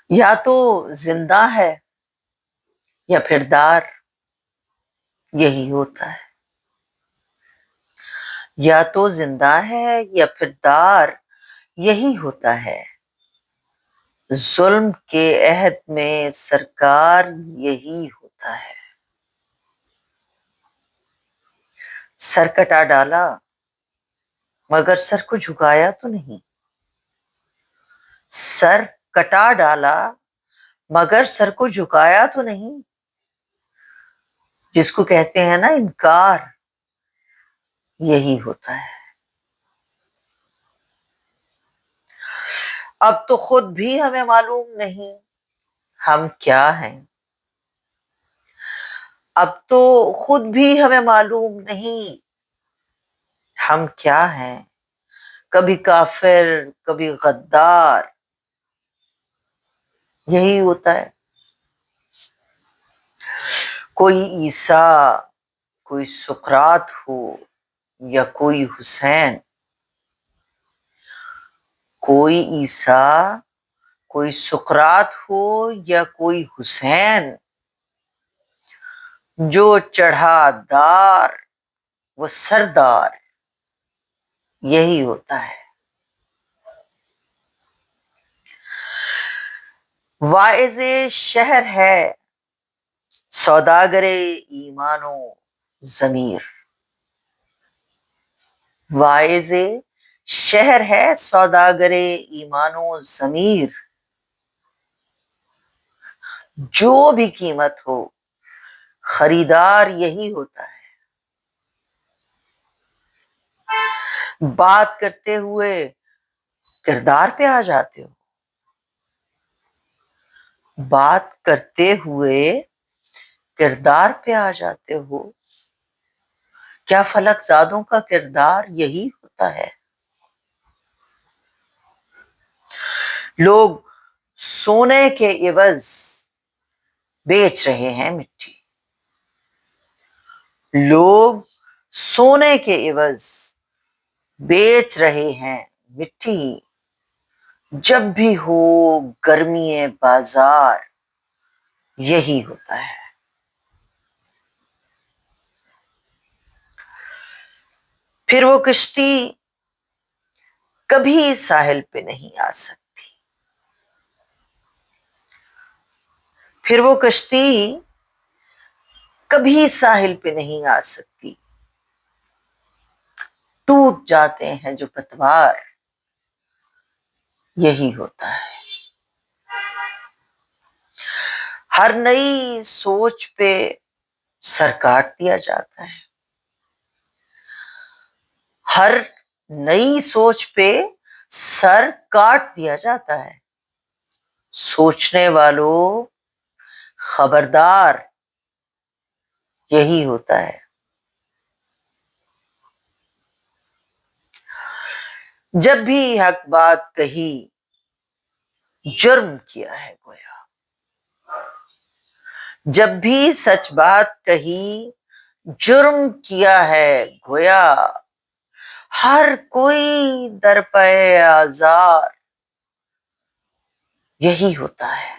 یا تو زندہ ہے یا پھر دار، یہی ہوتا ہے. یا تو زندہ ہے یا پھر دار، یہی ہوتا ہے. ظلم کے عہد میں سرکار یہی ہوتا ہے. سر کٹا ڈالا مگر سر کو جھکایا تو نہیں. سر کٹا ڈالا مگر سر کو جھکایا تو نہیں. جس کو کہتے ہیں نا انکار، یہی ہوتا ہے. اب تو خود بھی ہمیں معلوم نہیں ہم کیا ہیں. اب تو خود بھی ہمیں معلوم نہیں ہم کیا ہیں. کبھی کافر کبھی غدار، یہی ہوتا ہے. کوئی عیسیٰ کوئی سقراط ہو یا کوئی حسین. کوئی عیسیٰ کوئی سقراط ہو یا کوئی حسین، جو چڑھا دار وہ سردار، یہی ہوتا ہے. واعظ شہر ہے سوداگر ایمان و ضمیر. واعظ شہر ہے سوداگر ایمان و ضمیر. جو بھی قیمت ہو خریدار یہی ہوتا ہے. بات کرتے ہوئے کردار پہ آ جاتے ہو. بات کرتے ہوئے کردار پہ آ جاتے ہو. کیا فلک زادوں کا کردار یہی ہوتا ہے؟ لوگ سونے کے عوض بیچ رہے ہیں مٹی. لوگ سونے کے عوض بیچ رہے ہیں مٹی. جب بھی ہو گرمی بازار، یہی ہوتا ہے. پھر وہ کشتی کبھی ساحل پہ نہیں آ سکتی. پھر وہ کشتی کبھی ساحل پہ نہیں آ سکتی. ٹوٹ جاتے ہیں جو پتوار، یہی ہوتا ہے. ہر نئی سوچ پہ سر کاٹ دیا جاتا ہے. ہر نئی سوچ پہ سر کاٹ دیا جاتا ہے. سوچنے والوں خبردار، یہی ہوتا ہے. جب بھی حق بات کہی جرم کیا ہے گویا. جب بھی سچ بات کہی جرم کیا ہے گویا. ہر کوئی در پہ آزار، یہی ہوتا ہے.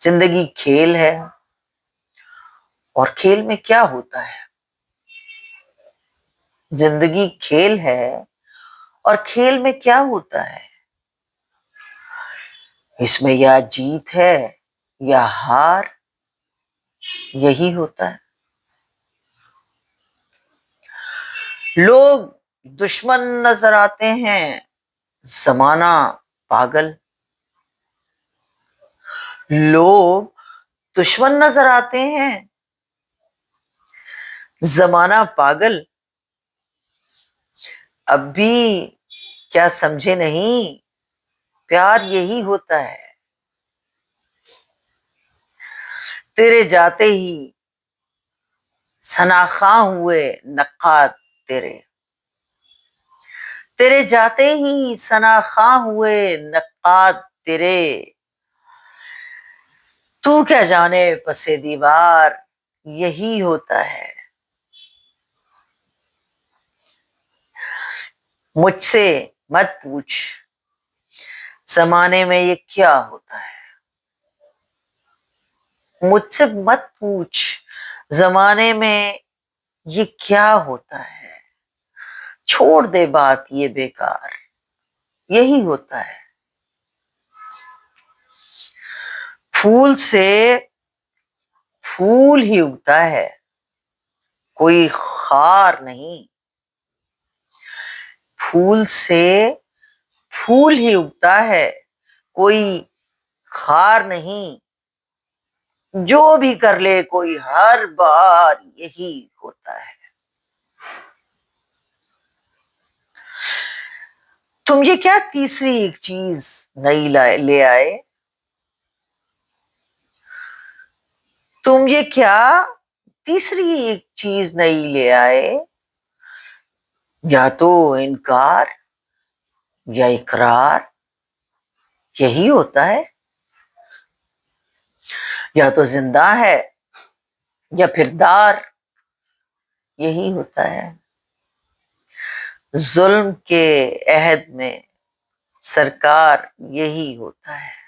زندگی کھیل ہے، اور کھیل میں کیا ہوتا ہے؟ زندگی کھیل ہے اور کھیل میں کیا ہوتا ہے؟ اس میں یا جیت ہے یا ہار، یہی ہوتا ہے. لوگ دشمن نظر آتے ہیں، زمانہ پاگل. لوگ دشمن نظر آتے ہیں، زمانہ پاگل. اب بھی کیا سمجھے نہیں، پیار یہی ہوتا ہے. تیرے جاتے ہی ثناخواں ہوئے نقاد تیرے. تیرے جاتے ہی ثناخواں ہوئے نقاد تیرے. تو کیا جانے پس دیوار، یہی ہوتا ہے. مجھ سے مت پوچھ زمانے میں یہ کیا ہوتا ہے؟ مجھ سے مت پوچھ زمانے میں یہ کیا ہوتا ہے، چھوڑ دے بات یہ بیکار، یہی ہوتا ہے۔ پھول سے پھول ہی اگتا ہے، کوئی خار نہیں۔ پھول سے پھول ہی اگتا ہے، کوئی خار نہیں۔ جو بھی کر لے کوئی ہر بار یہی ہوتا ہے۔ تم یہ کیا تیسری ایک چیز نئی لے آئے؟ تم یہ کیا تیسری ایک چیز نئی لے آئے؟ یا تو انکار یا اقرار، یہی ہوتا ہے۔ یا تو زندہ ہے یا پھر دار، یہی ہوتا ہے۔ ظلم کے عہد میں سرکار یہی ہوتا ہے۔